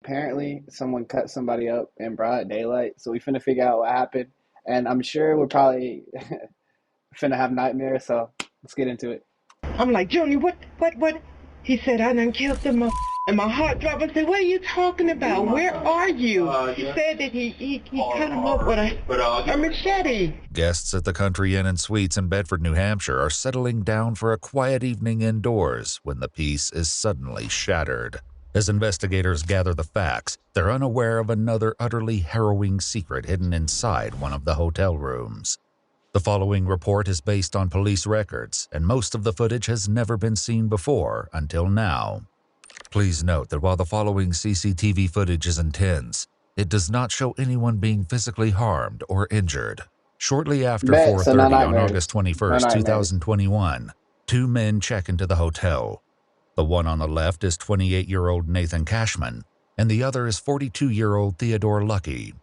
apparently someone cut somebody up in broad daylight. So we finna figure out what happened, and I'm sure we're probably finna have nightmares. So let's get into it. I'm like, Junior, what? He said, I done killed them. And my heart dropped. I said, what are you talking about? Where are you? He said that he cut him up with a machete. Guests at the Country Inn and Suites in Bedford, New Hampshire are settling down for a quiet evening indoors when the peace is suddenly shattered. As investigators gather the facts, they're unaware of another utterly harrowing secret hidden inside one of the hotel rooms. The following report is based on police records, and most of the footage has never been seen before until now. Please note that while the following CCTV footage is intense, it does not show anyone being physically harmed or injured. Shortly after Bet, so no 4:30 on nightmares. August No 21st, nightmares. 2021, two men check into the hotel. The one on the left is 28-year-old Nathan Cashman, and the other is 42-year-old Theodore Lucky.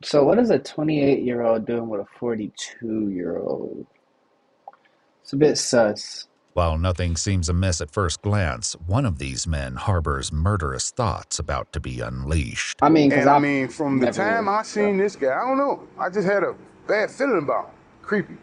So what is a 28-year-old doing with a 42-year-old? It's a bit sus. While nothing seems amiss at first glance, one of these men harbors murderous thoughts about to be unleashed. I mean, because from the time I seen this guy, I don't know. I just had a bad feeling about him. Creepy.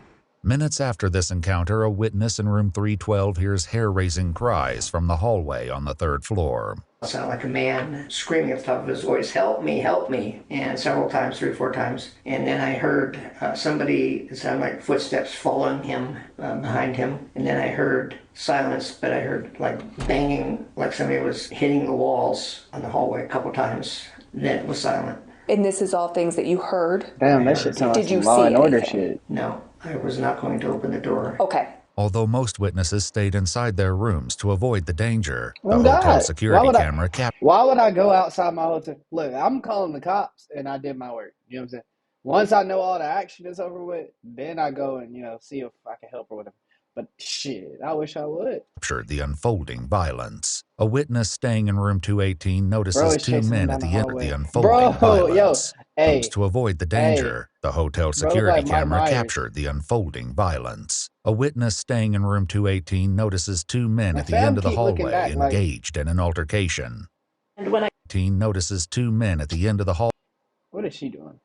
Minutes after this encounter, a witness in room 312 hears hair-raising cries from the hallway on the third floor. It sounded like a man screaming at the top of his voice, help me, and several times, 3 or 4 times. And then I heard somebody, it sounded like footsteps following him, behind him. And then I heard silence, but I heard like banging, like somebody was hitting the walls on the hallway a couple times. Then it was silent. And this is all things that you heard? Damn, that shit sounds like Did you some Law see and Order anything? shit. No, I was not going to open the door. Okay. Although most witnesses stayed inside their rooms to avoid the danger, the Oh, hotel God. security Why camera captured. Why would I go outside my hotel? Look, I'm calling the cops, and I did my work. You know what I'm saying? Once I know all the action is over with, then I go and, see if I can help or whatever. But shit, I wish I would. Captured the unfolding violence. A witness staying in room 218 Bro, notices it's two chasing men me at down the the end of the hallway. unfolding Bro, yo, violence. hey, To avoid the danger, the hotel Bro, security like Mike camera Myers. captured the unfolding violence. A witness staying in room 218 notices two men My at the end fam of the keep looking hallway back like- engaged in an altercation. And when I 18 notices two men at the end of the What is she doing?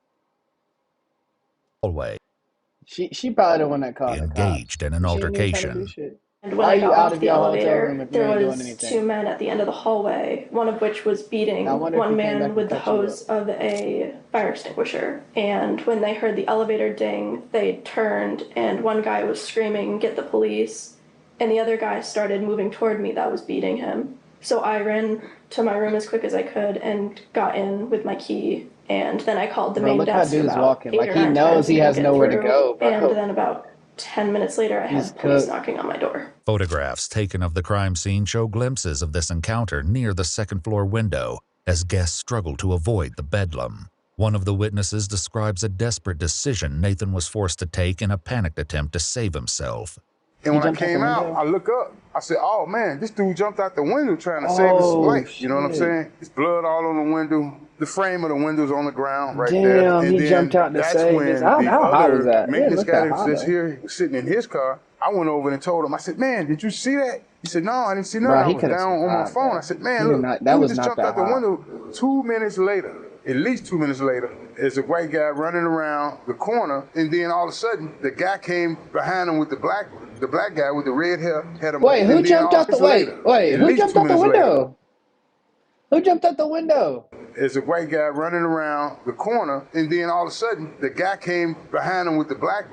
hallway She probably the one that called the cops. engaged in an She ain't even trying to do altercation. shit. And Why when are I you got out off of the your hotel room elevator, if you there ain't doing was anything? 2 men at the end of the hallway, one of which was beating I wonder if one he came back man and with the cut you hose of a fire extinguisher. And when they heard the elevator ding, they turned and one guy was screaming, "Get the police!" And the other guy started moving toward me that was beating him. So I ran to my room as quick as I could and got in with my key. And then I called the Bro, main look how desk dude's about walking. 8 Like, or he 9 knows times he to has get nowhere to through. go, bro. And then about 10 minutes later, I He's had police cooked. knocking on my door. Photographs taken of the crime scene show glimpses of this encounter near the second-floor window as guests struggle to avoid the bedlam. One of the witnesses describes a desperate decision Nathan was forced to take in a panicked attempt to save himself. And when I jumped out the came out, window? I look up. I said, oh, man, this dude jumped out the window trying to save his Oh, life. You know what I'm shit. saying? There's blood all on the window. The frame of the window's on the ground right there. Damn, And he then jumped out to that's save when his. How the high was other that? maintenance look guy that high, that's though. here sitting in his car, I went over and told him, I said, man, did you see that? He said, no, I didn't see nothing. Bro, I he was could've down on my survived phone. that. I said, He man, did look, not- that dude was just not jumped that out the high. window. 2 minutes later, at least 2 minutes later, there's a white guy running around the corner, and then all of a sudden, the guy came behind him with the black guy with the red hair had him. Wait, who and then jumped all out the this wait? later, Wait, at who least jumped 2 out the minutes later, window? Who jumped out the window? there's a white guy running around the corner, and then all of a sudden, the guy came behind him with the black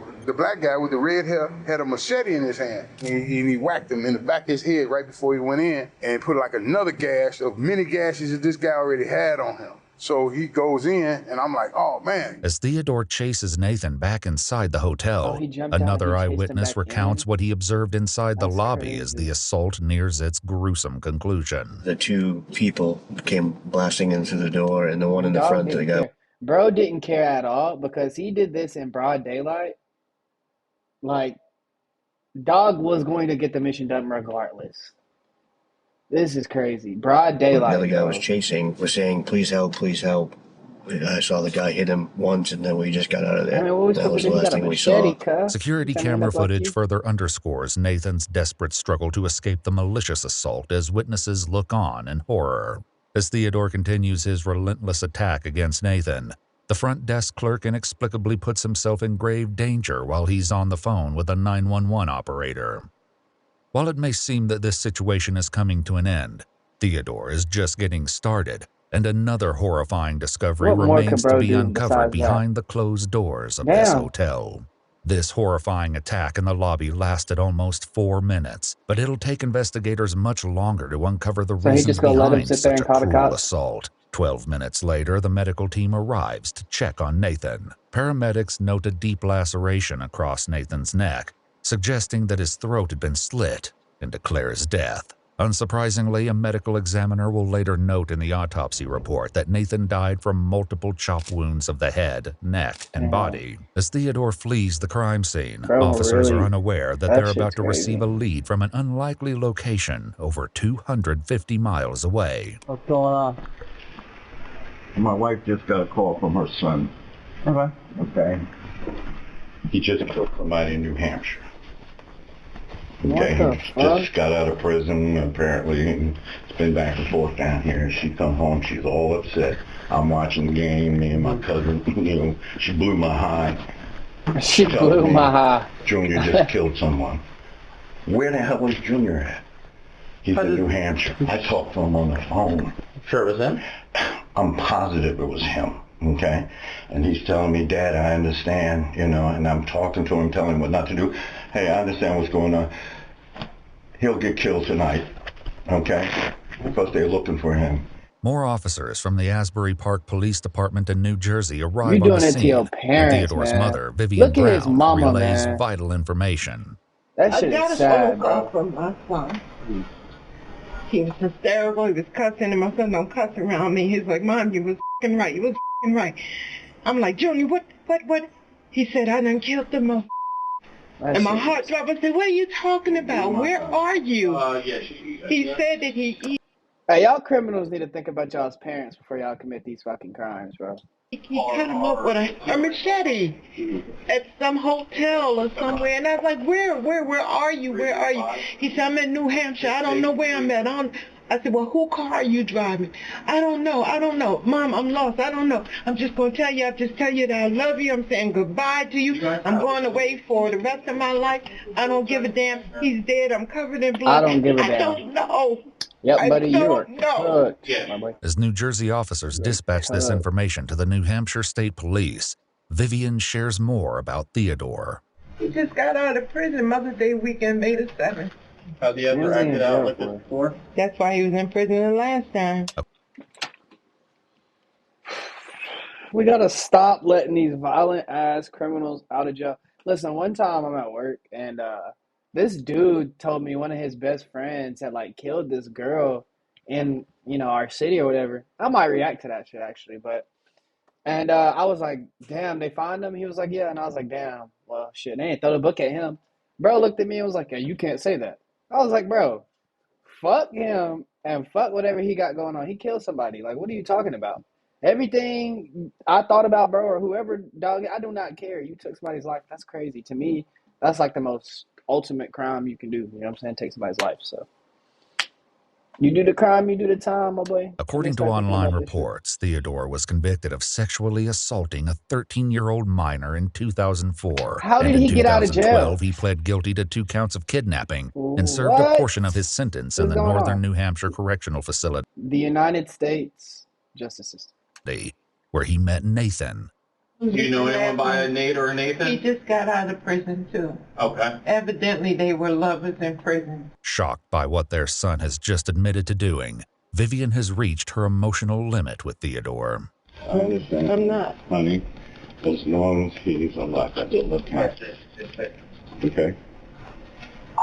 guy with the red hair had a machete in his hand, and he whacked him in the back of his head right before he went in, and put like another gash of many gashes that this guy already had on him. So he goes in, and I'm like, oh man. As Theodore chases Nathan back inside the hotel, Oh, he jumped out and another he chased him eyewitness back recounts in? what he observed inside the That's lobby as crazy. the assault nears its gruesome conclusion. The two people came blasting into the door, and the one in the Dog front, the didn't guy. care. Bro didn't care at all because he did this in broad daylight. Like, dog was going to get the mission done regardless. This is crazy. Broad The daylight, other guy bro. was chasing, was saying, please help, please help. I saw the guy hit him once, and then we just got out of there. I mean, what was That was supposed to the do? He last got a thing we machete, saw. cuz. Security He's trying to camera look like footage you. further underscores Nathan's desperate struggle to escape the malicious assault as witnesses look on in horror. As Theodore continues his relentless attack against Nathan, the front desk clerk inexplicably puts himself in grave danger while he's on the phone with a 911 operator. While it may seem that this situation is coming to an end, Theodore is just getting started, and another horrifying discovery What more could remains to bro be do uncovered besides that? behind the closed doors of this Damn. hotel. This horrifying attack in the lobby lasted almost 4 minutes, but it'll take investigators much longer to uncover the So he reasons just gonna let him behind sit there such and a call the cruel cops? assault. 12 minutes later, the medical team arrives to check on Nathan. Paramedics note a deep laceration across Nathan's neck, suggesting that his throat had been slit, and declare his death. Unsurprisingly, a medical examiner will later note in the autopsy report that Nathan died from multiple chop wounds of the head, neck, and Damn. body. As Theodore flees the crime scene, Bro, officers are really? unaware that That they're shit's about to receive crazy. a lead from an unlikely location over 250 miles away. What's going on? My wife just got a call from her son. Okay. He just killed somebody in New Hampshire. Okay, What the he fuck? just got out of prison, apparently, and it's been back and forth down here. She come home, she's all upset. I'm watching the game, me and my cousin, she blew my high. She blew my high. Junior just killed someone. Where the hell was Junior at? He's in New Hampshire. I talked to him on the phone. Sure it was him? I'm positive it was him, okay? And he's telling me, Dad, I understand, and I'm talking to him, telling him what not to do. Hey, I understand what's going on. He'll get killed tonight, okay? Because they're looking for him. More officers from the Asbury Park Police Department in New Jersey You arrive on doing the it to your scene, and parents, Theodore's man. mother, Vivian Look at his Brown, mama, relays man. vital information. That shit is sad, call bro. from my son. He was hysterical. He was cussing, and my son don't cuss around me. He's like, Mom, you was f***ing right. You was f***ing right. I'm like, Junior, what? He said, I done killed the mother. That And my shit heart is- dropped. I said, what are you talking about? Where are you? He said that he Hey, y'all criminals need to think about y'all's parents before y'all commit these fucking crimes, bro. cut him up with a machete at some hotel or somewhere. And I was like, where are you? Where are you? He said, I'm in New Hampshire. I don't know where I'm at. I said, well, whose car are you driving? I don't know. Mom, I'm lost. I don't know. I'm just going to tell you. I'll just tell you that I love you. I'm saying goodbye to you. I'm going away for the rest of my life. I don't give a damn. He's dead. I'm covered in blood. I don't give a damn. I don't know. Yep, buddy, you are don't know. cooked, my boy. As New Jersey officers dispatch this cut. information to the New Hampshire State Police, Vivian shares more about Theodore. He just got out of prison Mother's Day weekend, May the 7th. Have you ever acted out like this before? That's why he was in prison the last time. We gotta stop letting these violent ass criminals out of jail. Listen, one time I'm at work and this dude told me one of his best friends had like killed this girl in our city or whatever. I might react to that shit actually, but I was like, damn, they find him. He was like, yeah, and I was like, damn, well, shit, they ain't throw the book at him. Bro looked at me and was like, yeah, you can't say that. I was like, bro, fuck him and fuck whatever he got going on. He killed somebody. Like, what are you talking about? Everything I thought about, bro, or whoever, dog, I do not care. You took somebody's life. That's crazy. To me, that's like the most ultimate crime you can do. You know what I'm saying? Take somebody's life. So you do the crime, you do the time, my boy. According to online reports, Theodore was convicted of sexually assaulting a 13-year-old minor in 2004. How did and he in get out of jail? 2012, he pled guilty to 2 counts of kidnapping and served a What? portion of his sentence in What's the going Northern on? New Hampshire Correctional Facility, The United States Justice System. where he met Nathan. Do you know anyone by a Nate or a He Nathan? just got out of prison, too. Okay. Evidently, they were lovers in prison. Shocked by what their son has just admitted to doing, Vivian has reached her emotional limit with Theodore. I understand. I'm not. Honey, as long as he's alive, that's all that matters. Okay?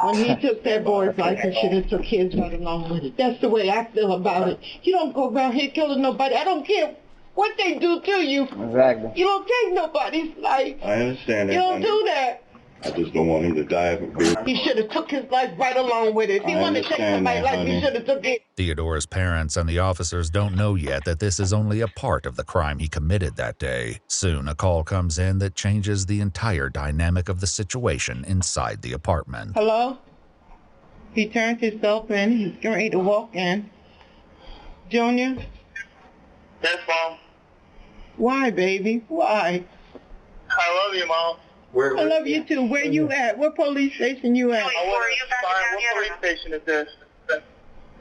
When he took that boy's life, he should have took his right along with it. That's the way I feel about it. You don't go around here killing nobody. I don't care what they do to you. Exactly. You don't take nobody's life. I understand that, You don't honey. do that. I just don't want him to die of a beer. He should have took his life right along with it. If he I wanted to take understand somebody's that, life, he honey. should have took it. Theodore's parents and the officers don't know yet that this is only a part of the crime he committed that day. Soon, a call comes in that changes the entire dynamic of the situation inside the apartment. Hello? He turned himself in. He's getting ready to walk in. Junior? Yes, Mom. Why, baby? Why? I love you, Mom. I love you too. Where you at? What police station you at? What police station is this?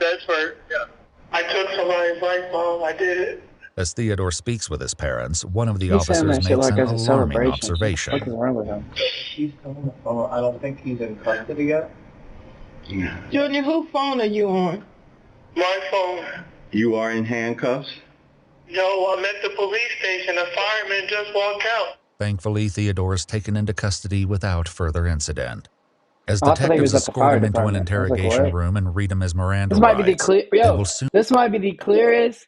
Bedford. Yeah. I took somebody's life, Mom. I did it. As Theodore speaks with his parents, one of the He's saying officers that shit makes like an as a alarming celebration. What the fuck is observation. wrong with him? He's on the phone. I don't think he's in custody yet. Junior, whose phone are you on? My phone. You are in handcuffs? No, I'm at the police station. A fireman just walked out. Thankfully, Theodore is taken into custody without further incident. As Oh, I thought he detectives was at the escort fire him into an department. I was like, interrogation what? room and read him his Miranda This might be the rights, clear. they Yo, will soon this might be the clearest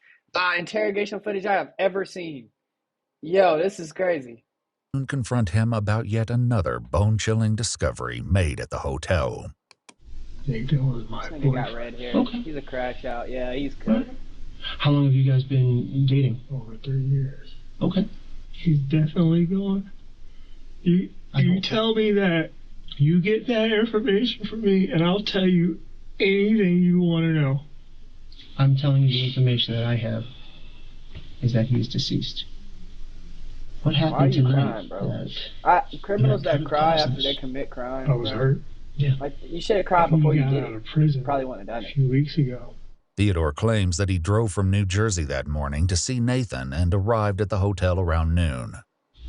interrogation footage I have ever seen. Yo, this is crazy. confront him about yet another bone-chilling discovery made at the hotel. This nigga got red hair. Okay. He's a crash out. Yeah, he's good. How long have you guys been dating? Over 3 years. Okay. He's definitely gone. You tell me that, you get that information from me, and I'll tell you anything you want to know. I'm telling you the information that I have is that he's deceased. What happened tonight? Bro? Criminals that cry after they commit crimes. I was hurt. Yeah. Like, you should have cried before you did out it. of prison Probably wouldn't have done a it. few weeks ago. Theodore claims that he drove from New Jersey that morning to see Nathan and arrived at the hotel around noon.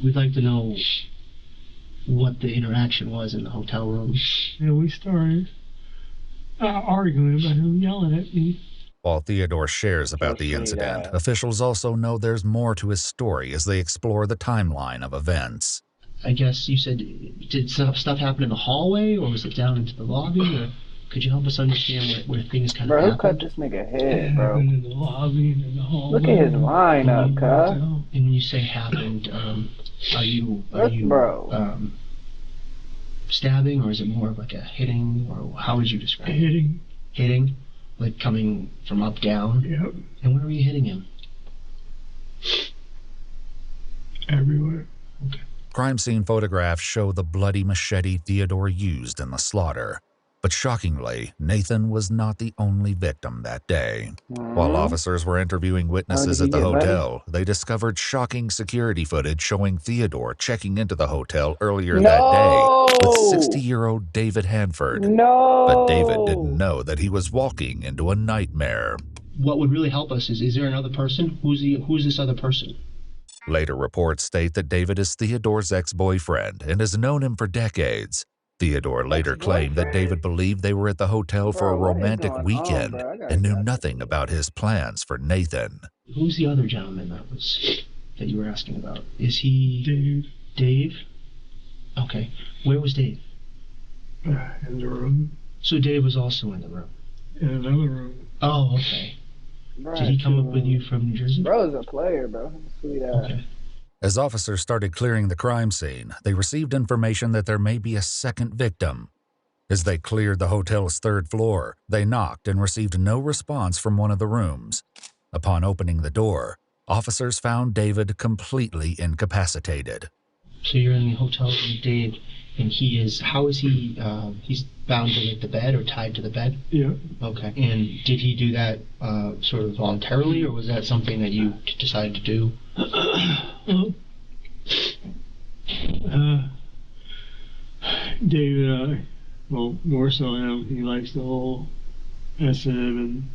We'd like to know what the interaction was in the hotel room. And we started arguing about him yelling at me. While Theodore shares about the incident, officials also know there's more to his story as they explore the timeline of events. I guess you said, did stuff happen in the hallway, or was it down into the lobby? Or could you help us understand where things kind of happened? Bro, who cut this nigga head, bro? In the lobby and in the hallway. Look at his lineup, cuz. And when you say happened, are you stabbing, or is it more of like a hitting, or how would you describe it? Hitting. Hitting? Like coming from up down? Yep. And where were you hitting him? Everywhere. Okay. Crime scene photographs show the bloody machete Theodore used in the slaughter. But shockingly, Nathan was not the only victim that day. While officers were interviewing witnesses at the hotel, they discovered shocking security footage showing Theodore checking into the hotel earlier that day with 60-year-old David Hanford. But David didn't know that he was walking into a nightmare. What would really help us is there another person? Who's this other person? Later reports state that David is Theodore's ex-boyfriend and has known him for decades. Theodore later claimed that David believed they were at the hotel for a romantic weekend and knew nothing about his plans for Nathan. Who's the other gentleman that you were asking about? Is he... Dave. Dave? Okay. Where was Dave? In the room. So Dave was also in the room? In another room. Oh, okay. Right, did he come up with you from New Jersey? Bro's a player, bro. Sweet ass. Okay. As officers started clearing the crime scene, they received information that there may be a second victim. As they cleared the hotel's third floor, they knocked and received no response from one of the rooms. Upon opening the door, officers found David completely incapacitated. So you're in the hotel with Dave, and he is, how is he, he's bound to like the bed or tied to the bed? Yeah. Okay. And did he do that sort of voluntarily, or was that something that you decided to do? David, well, more so him, he likes the whole SM and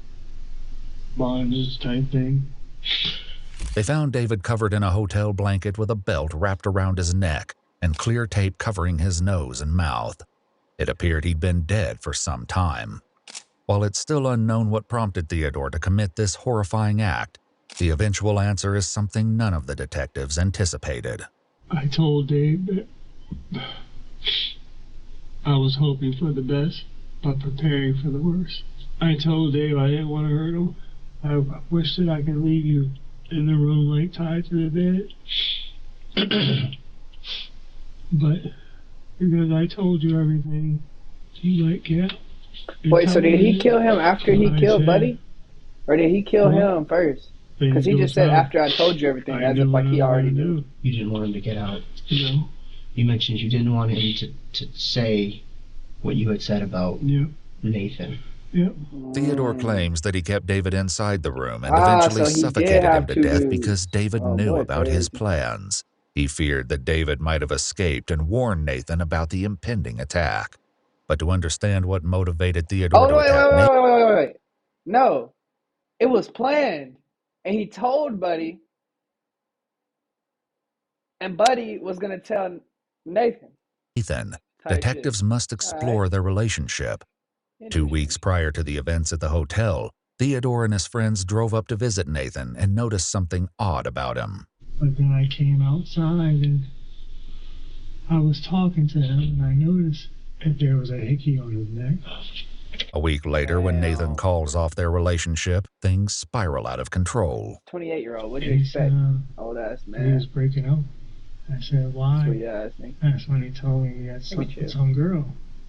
bondage type thing. They found David covered in a hotel blanket with a belt wrapped around his neck and clear tape covering his nose and mouth. It appeared he'd been dead for some time. While it's still unknown what prompted Theodore to commit this horrifying act, the eventual answer is something none of the detectives anticipated. I told Dave that I was hoping for the best, but preparing for the worst. I told Dave I didn't want to hurt him. I wish that I could leave you in the room like tied to the bed. But because I told you everything, you like, yeah. Wait, so did he kill him after he killed Buddy? Or did he kill him first? Because he just said after I told you everything, as if like he already knew. You didn't want him to get out. No. You mentioned you didn't want him to say what you had said about Nathan. Yep. Theodore claims that he kept David inside the room and Ah, eventually so he did suffocated him have to two death dudes. because David Oh knew boy, about his crazy. plans. He feared that David might have escaped and warned Nathan about the impending attack. But to understand what motivated Theodore Oh to wait, attack wait, wait, Nathan, wait, wait, wait, wait. No, it was planned, and he told Buddy, and Buddy was gonna tell Nathan. Type shit. detectives must All right, explore their relationship. 2 interesting. weeks prior to the events at the hotel, Theodore and his friends drove up to visit Nathan and noticed something odd about him. But then I came outside and I was talking to him and I noticed that there was a hickey on his neck. A week later, when Nathan calls off their relationship, things spiral out of control. 28-year-old. What'd you expect? Old ass He man. was breaking up. I said, why? Sweet ass nigga. That's when he told me he had Let me chill. some girl.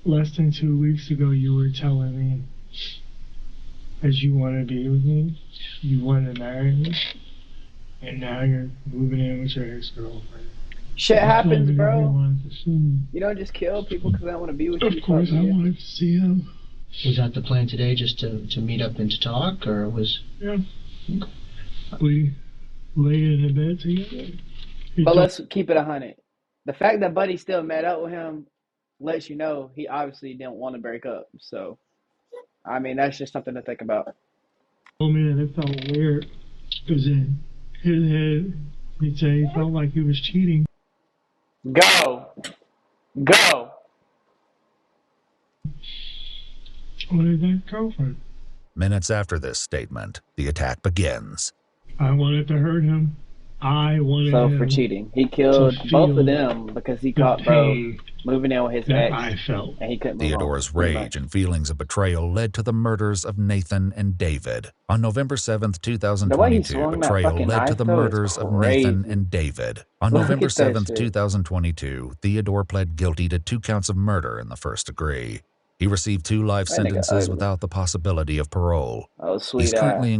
Less than 2 weeks ago, you were telling me that you want to be with me, you want to marry me, and now you're moving in with your ex-girlfriend. Shit You told happens, me that bro. you wanted to see me. You don't just kill people because they don't want to be with you. Of course, I wanted to see him. Was that the plan today, just to meet up and to talk, or was... Yeah. We laid in the bed together. But let's keep it 100. The fact that Buddy still met up with him lets you know he obviously didn't want to break up. So, I mean, that's just something to think about. Told me that it felt weird because in his head, he'd say he felt like he was cheating. Go. What is that girlfriend? Minutes after this statement, the attack begins. I wanted to hurt him. I wanted So him for cheating, he killed both of them because he caught bro moving in with his that ex, I felt. and he couldn't move Theodore's on. rage and feelings of betrayal led to the murders of Nathan and David. On November 7th, The way he 2022, swung that betrayal fucking led to knife, the though, is murders of Nathan crazy. and David. On Look November at that 7th, shit. 2022, Theodore pled guilty to 2 counts of murder in the first degree. He received 2 life That nigga sentences ugly. without the possibility of parole. Oh, He's sweet currently ass. in